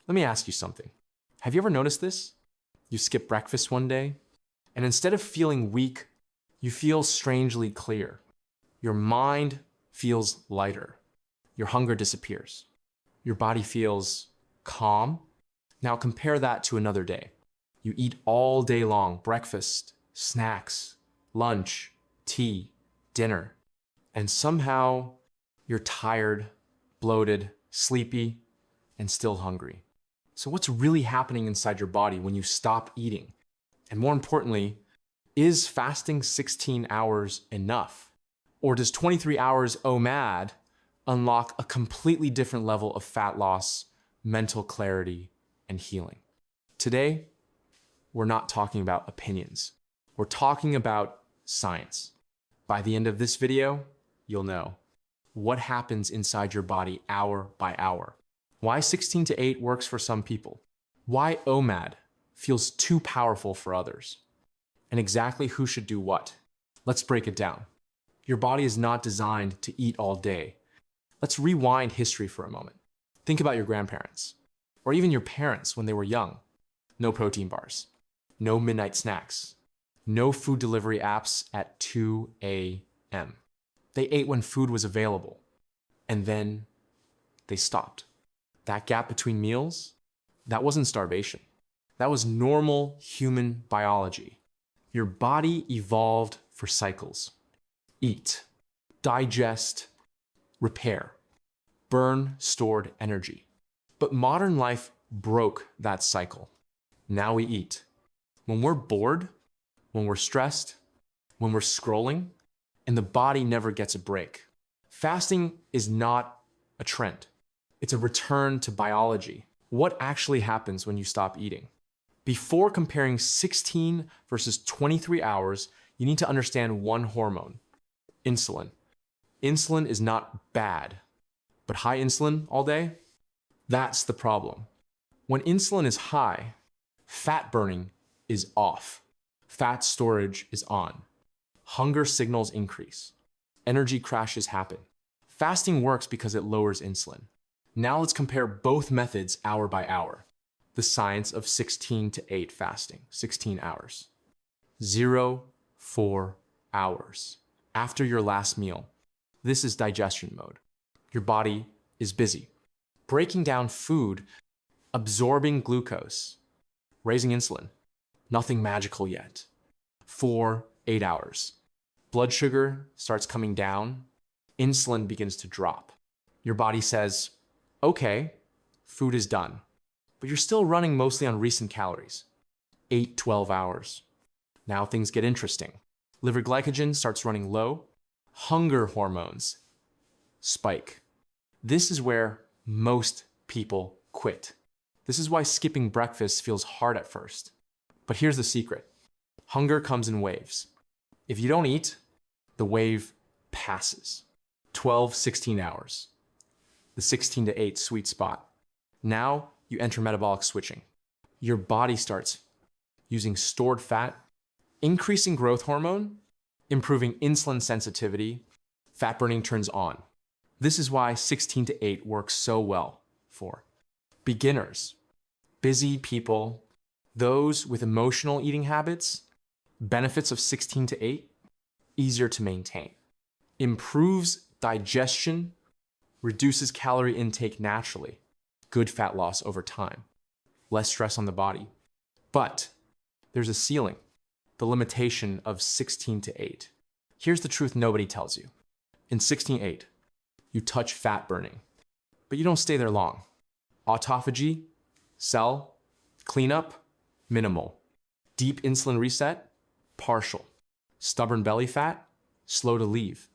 Let me ask you something. Have you ever noticed this? You skip breakfast one day, and instead of feeling weak, you feel strangely clear. Your mind feels lighter. Your hunger disappears. Your body feels calm. Now compare that to another day. You eat all day long, breakfast, snacks, lunch, tea, dinner, and somehow you're tired, bloated, sleepy, and still hungry. So what's really happening inside your body when you stop eating? And more importantly, is fasting 16 hours enough? Or does 23 hours OMAD unlock a completely different level of fat loss, mental clarity, and healing? Today, we're not talking about opinions. We're talking about science. By the end of this video, you'll know what happens inside your body hour by hour. Why 16 to 8 works for some people. Why OMAD feels too powerful for others. And exactly who should do what. Let's break it down. Your body is not designed to eat all day. Let's rewind history for a moment. Think about your grandparents, or even your parents when they were young. No protein bars, no midnight snacks, no food delivery apps at 2 a.m. They ate when food was available, and then they stopped. That gap between meals, that wasn't starvation. That was normal human biology. Your body evolved for cycles. Eat, digest, repair, burn stored energy. But modern life broke that cycle. Now we eat. When we're bored, when we're stressed, when we're scrolling, and the body never gets a break. Fasting is not a trend. It's a return to biology. What actually happens when you stop eating? Before comparing 16 versus 23 hours, you need to understand one hormone, insulin. Insulin is not bad, but high insulin all day? That's the problem. When insulin is high, fat burning is off. Fat storage is on. Hunger signals increase. Energy crashes happen. Fasting works because it lowers insulin. Now let's compare both methods hour by hour. The science of 16 to 8 fasting, 16 hours. 0-4 hours after your last meal. This is digestion mode. Your body is busy, breaking down food, absorbing glucose, raising insulin. Nothing magical yet. 4-8 hours. Blood sugar starts coming down. Insulin begins to drop. Your body says, okay, food is done, but you're still running mostly on recent calories. 8-12 hours. Now things get interesting. Liver glycogen starts running low. Hunger hormones spike. This is where most people quit. This is why skipping breakfast feels hard at first. But here's the secret. Hunger comes in waves. If you don't eat, the wave passes. 12-16 hours. The 16 to 8 sweet spot. Now you enter metabolic switching. Your body starts using stored fat, increasing growth hormone, improving insulin sensitivity, fat burning turns on. This is why 16 to 8 works so well for beginners, busy people, those with emotional eating habits. Benefits of 16 to 8, easier to maintain. Improves digestion, reduces calorie intake naturally, good fat loss over time, less stress on the body. But there's a ceiling, the limitation of 16 to 8. Here's the truth nobody tells you. In 16-8, you touch fat burning, but you don't stay there long. Autophagy, cell, cleanup, minimal. Deep insulin reset, partial. Stubborn belly fat, slow to leave.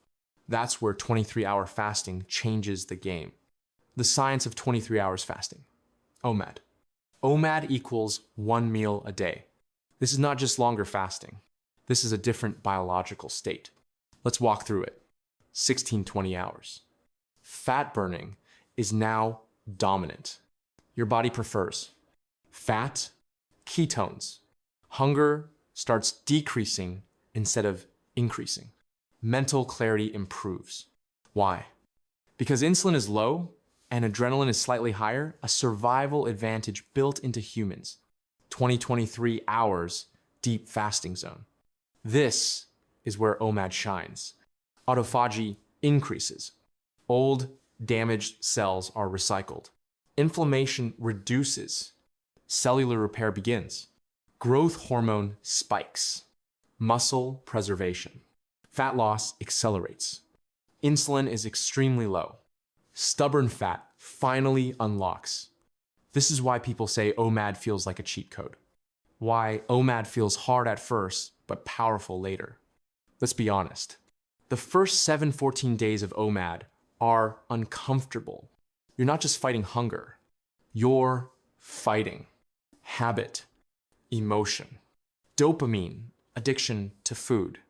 That's where 23-hour fasting changes the game. The science of 23 hours fasting. OMAD. OMAD equals 1 meal a day. This is not just longer fasting. This is a different biological state. Let's walk through it. 16-20 hours. Fat burning is now dominant. Your body prefers fat, ketones. Hunger starts decreasing instead of increasing. Mental clarity improves. Why? Because insulin is low, and adrenaline is slightly higher, a survival advantage built into humans. 20-23 hours deep fasting zone. This is where OMAD shines. Autophagy increases. Old, damaged cells are recycled. Inflammation reduces. Cellular repair begins. Growth hormone spikes. Muscle preservation. Fat loss accelerates. Insulin is extremely low. Stubborn fat finally unlocks. This is why people say OMAD feels like a cheat code. Why OMAD feels hard at first, but powerful later. Let's be honest. The first 7-14 days of OMAD are uncomfortable. You're not just fighting hunger. You're fighting habit, emotion, dopamine, addiction to food.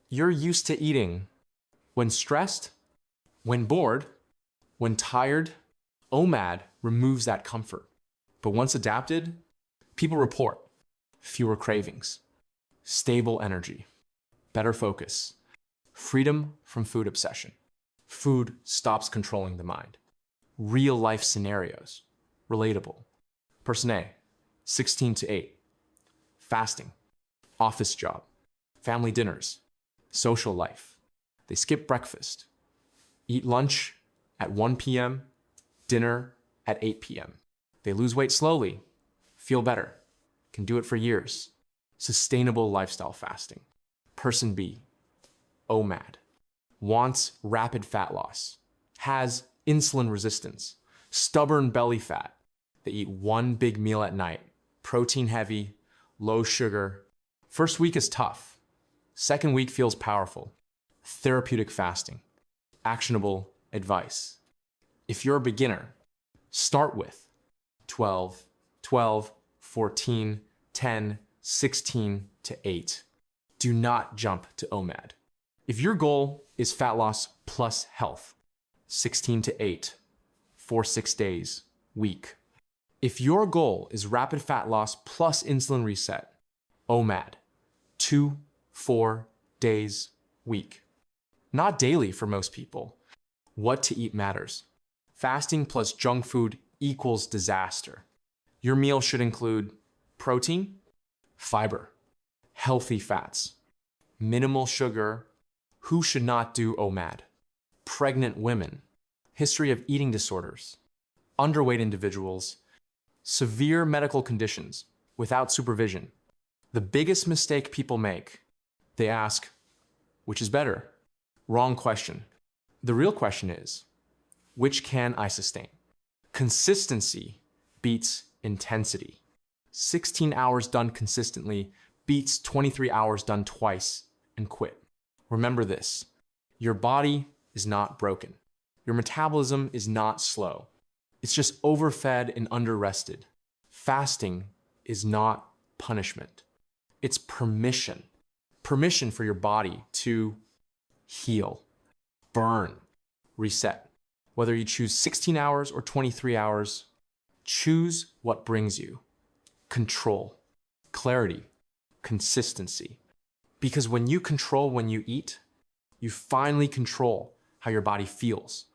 You're used to eating when stressed, when bored, when tired. OMAD removes that comfort. But once adapted, people report fewer cravings, stable energy, better focus, freedom from food obsession. Food stops controlling the mind. Real life scenarios, relatable. Person A, 16 to 8, fasting, office job, family dinners, social life. They skip breakfast, eat lunch at 1 p.m., dinner at 8 p.m. They lose weight slowly, feel better, can do it for years. Sustainable lifestyle fasting. Person B, OMAD, wants rapid fat loss, has insulin resistance, stubborn belly fat. They eat one big meal at night, protein heavy, low sugar. First week is tough. Second week feels powerful. Therapeutic fasting. Actionable advice. If you're a beginner, start with 12, 14, 10, 16 to 8. Do not jump to OMAD. If your goal is fat loss plus health, 16 to 8, 4-6 days, week. If your goal is rapid fat loss plus insulin reset, OMAD, 2-4 days, week. Not daily for most people. What to eat matters. Fasting plus junk food equals disaster. Your meal should include protein, fiber, healthy fats, minimal sugar. Who should not do OMAD? Pregnant women, history of eating disorders, underweight individuals, severe medical conditions without supervision. The biggest mistake people make, they ask, which is better? Wrong question. The real question is, which can I sustain? Consistency beats intensity. 16 hours done consistently beats 23 hours done twice and quit. Remember this, your body is not broken. Your metabolism is not slow. It's just overfed and underrested. Fasting is not punishment. It's permission. Permission for your body to heal, burn, reset. Whether you choose 16 hours or 23 hours, choose what brings you control, clarity, consistency. Because when you control when you eat, you finally control how your body feels.